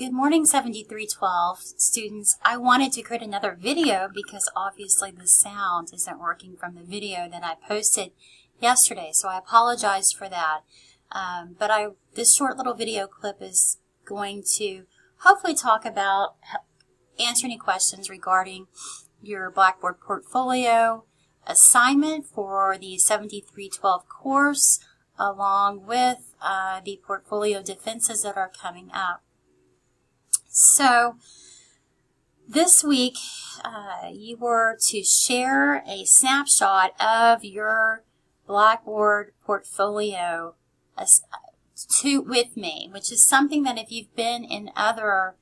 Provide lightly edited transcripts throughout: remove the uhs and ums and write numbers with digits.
Good morning, 7312 students. I wanted to create another video because obviously the sound isn't working from the video that I posted yesterday, so I apologize for that. This short little video clip is going to hopefully talk about, answer any questions regarding your Blackboard portfolio assignment for the 7312 course, along with the portfolio defenses that are coming up. So this week you were to share a snapshot of your Blackboard portfolio with me, which is something that if you've been in other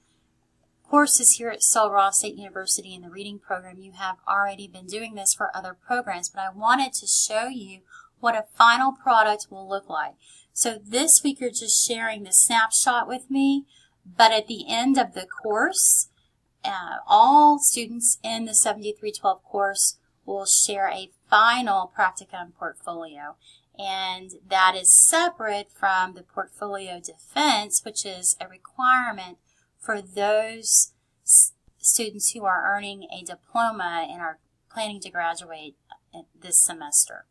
courses here at Sul Ross State University in the reading program, you have already been doing this for other programs, but I wanted to show you what a final product will look like. So this week you're just sharing the snapshot with me, but at the end of the course, all students in the 7312 course will share a final Practicum portfolio, and that is separate from the portfolio defense, which is a requirement for those students who are earning a diploma and are planning to graduate this semester.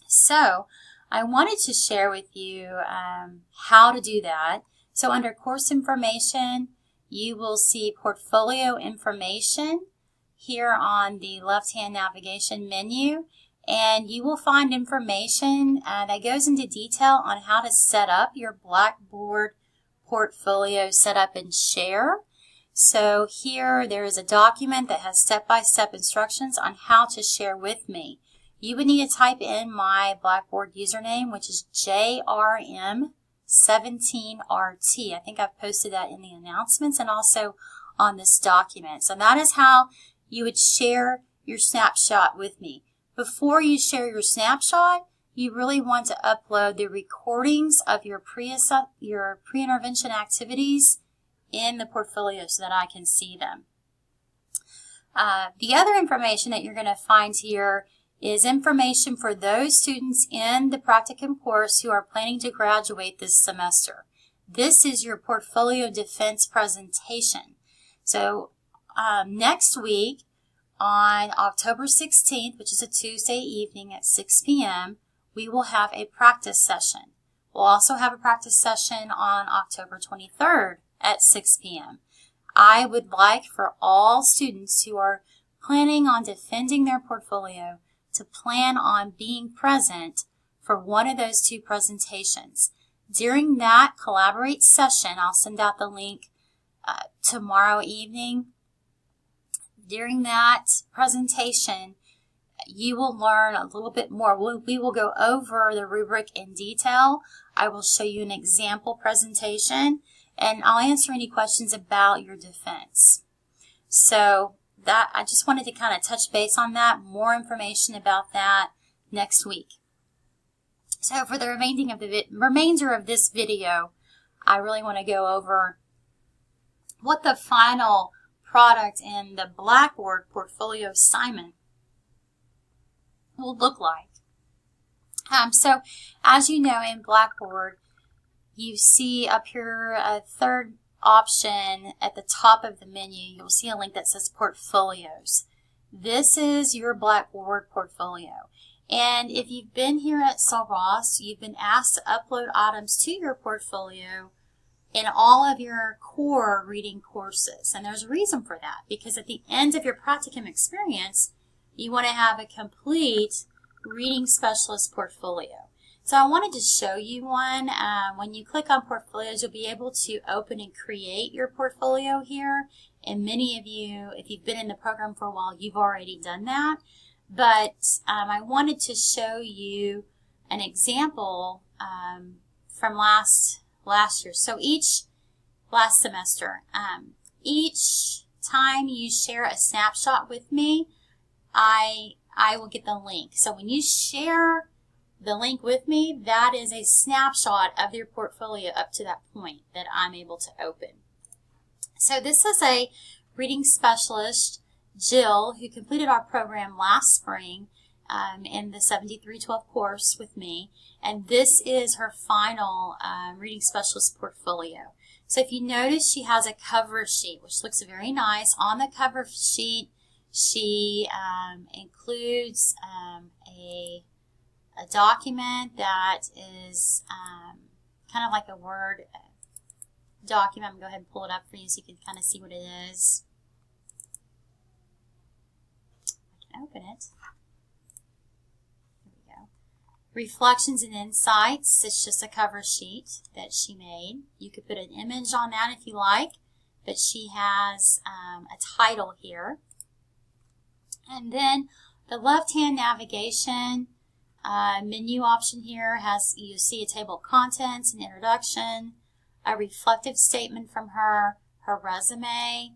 So I wanted to share with you how to do that. So under course information, you will see portfolio information here on the left-hand navigation menu, and you will find information that goes into detail on how to set up your Blackboard portfolio setup and share. So here there is a document that has step-by-step instructions on how to share with me. You would need to type in my Blackboard username, which is JRM17RT. I think I've posted that in the announcements and also on this document. So that is how you would share your snapshot with me. Before you share your snapshot, you really want to upload the recordings of your pre-intervention activities in the portfolio so that I can see them. The other information that you're going to find here is information for those students in the Practicum course who are planning to graduate this semester. This is your portfolio defense presentation. So next week on October 16th, which is a Tuesday evening at 6 p.m., we will have a practice session. We'll also have a practice session on October 23rd at 6 p.m. I would like for all students who are planning on defending their portfolio to plan on being present for one of those two presentations. During that Collaborate session, I'll send out the link tomorrow evening. During that presentation, you will learn a little bit more. We will go over the rubric in detail. I will show you an example presentation, and I'll answer any questions about your defense. So that I just wanted to kind of touch base on that. More information about that next week. So for the remainder of this video, I really want to go over what the final product in the Blackboard portfolio assignment will look like. So as you know, in Blackboard, you see up here a third option at the top of the menu. You'll see a link that says portfolios. This is your Blackboard portfolio. And if you've been here at Sul Ross, you've been asked to upload items to your portfolio in all of your core reading courses. And there's a reason for that, because at the end of your Practicum experience, you want to have a complete reading specialist portfolio. So I wanted to show you one. When you click on portfolios, you'll be able to open and create your portfolio here. And many of you, if you've been in the program for a while, you've already done that. But I wanted to show you an example from last year. So last semester, each time you share a snapshot with me, I will get the link. So when you share the link with me, that is a snapshot of your portfolio up to that point that I'm able to open. So this is a reading specialist, Jill, who completed our program last spring, in the 7312 course with me, and this is her final Reading Specialist portfolio. So if you notice, she has a cover sheet, which looks very nice. On the cover sheet, she includes a document that is kind of like a Word document. I'm going to go ahead and pull it up for you so you can kind of see what it is. I can open it. Here we go. Reflections and Insights. It's just a cover sheet that she made. You could put an image on that if you like, but she has a title here. And then the left-hand navigation menu option here has, you see a table of contents, an introduction, a reflective statement from her resume,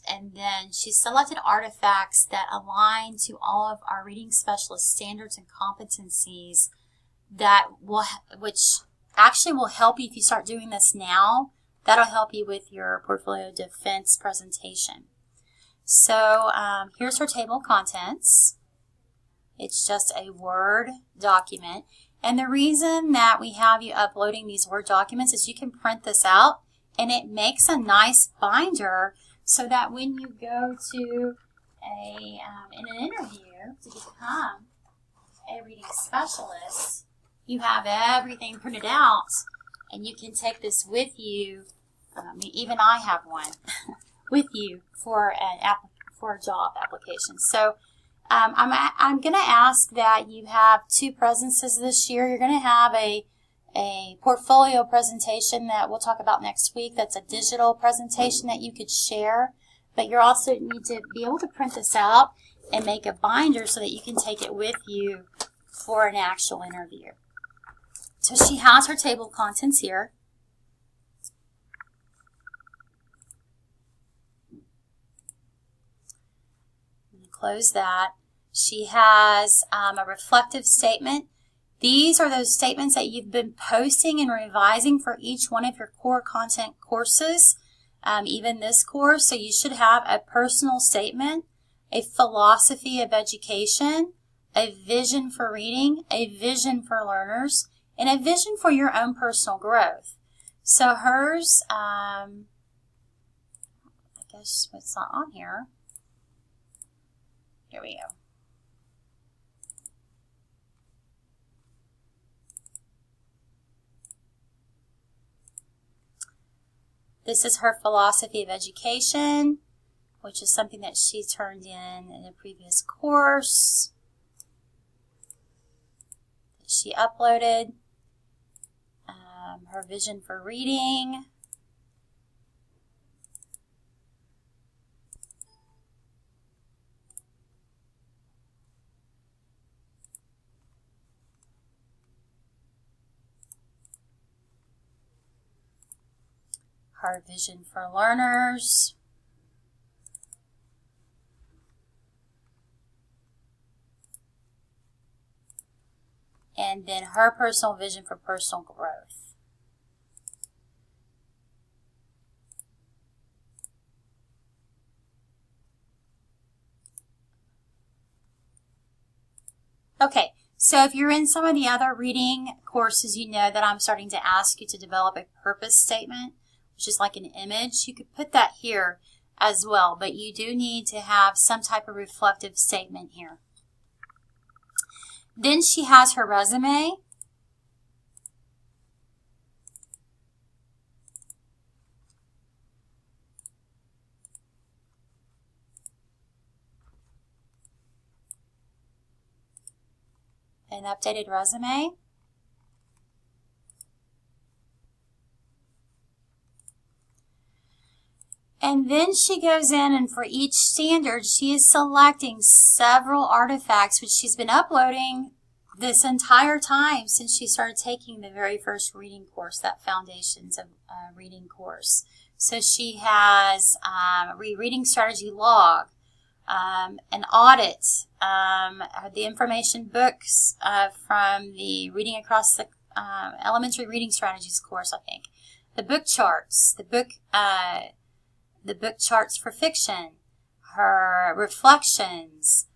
and then she selected artifacts that align to all of our Reading Specialist standards and competencies which actually will help you if you start doing this now. That'll help you with your portfolio defense presentation. So here's her table of contents. It's just a Word document. And the reason that we have you uploading these Word documents is you can print this out, and it makes a nice binder so that when you go to in an interview to become a reading specialist, you have everything printed out, and you can take this with you. Even I have one with you for a job application. So I'm going to ask that you have 2 presences this year. You're going to have a portfolio presentation that we'll talk about next week. That's a digital presentation that you could share, but you also need to be able to print this out and make a binder so that you can take it with you for an actual interview. So she has her table of contents here. Close that. She has a reflective statement. These are those statements that you've been posting and revising for each one of your core content courses, even this course. So you should have a personal statement, a philosophy of education, a vision for reading, a vision for learners, and a vision for your own personal growth. So hers, I guess it's not on here. Here we go. This is her philosophy of education, which is something that she turned in a previous course that she uploaded. Her vision for reading. Her vision for learners. And then her personal vision for personal growth. Okay, so if you're in some of the other reading courses, you know that I'm starting to ask you to develop a purpose statement, which is like an image. You could put that here as well, but you do need to have some type of reflective statement here. Then she has her resume. An updated resume. And then she goes in, and for each standard, she is selecting several artifacts, which she's been uploading this entire time since she started taking the very first reading course, that Foundations of Reading course. So she has a reading strategy log, an audit, the information books from the Reading Across the Elementary Reading Strategies course, I think. The book charts, the book charts for fiction, her reflections,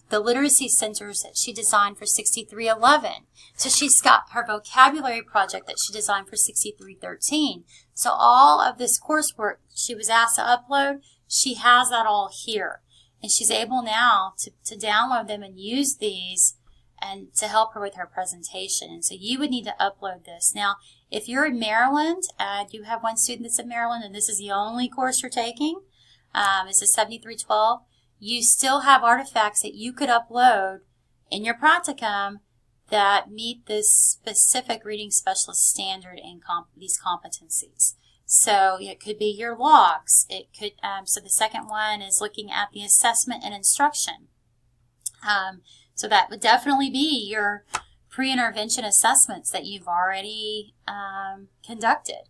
the literacy centers that she designed for 6311. So she's got her vocabulary project that she designed for 6313. So all of this coursework she was asked to upload, she has that all here. And she's able now to download them and use these and to help her with her presentation. And so you would need to upload this. Now, if you're in Maryland, you have one student that's in Maryland and this is the only course you're taking, it's a 7312, you still have artifacts that you could upload in your practicum that meet this specific reading specialist standard and these competencies. So it could be your logs. It could. So the second one is looking at the assessment and instruction. So that would definitely be your pre-intervention assessments that you've already conducted.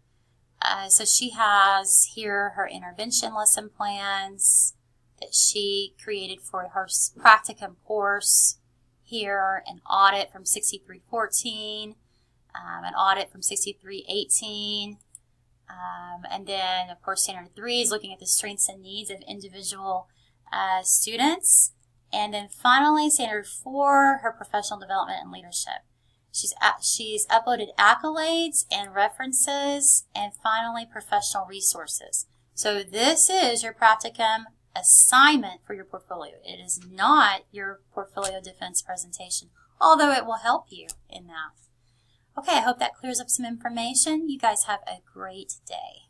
So she has here her intervention lesson plans that she created for her practicum course. Here, an audit from 6314, an audit from 6318, and then, of course, Standard 3 is looking at the strengths and needs of individual students. And then finally, Standard 4, her professional development and leadership. She's uploaded accolades and references, and finally, professional resources. So this is your practicum assignment for your portfolio. It is not your portfolio defense presentation, although it will help you in that. Okay, I hope that clears up some information. You guys have a great day.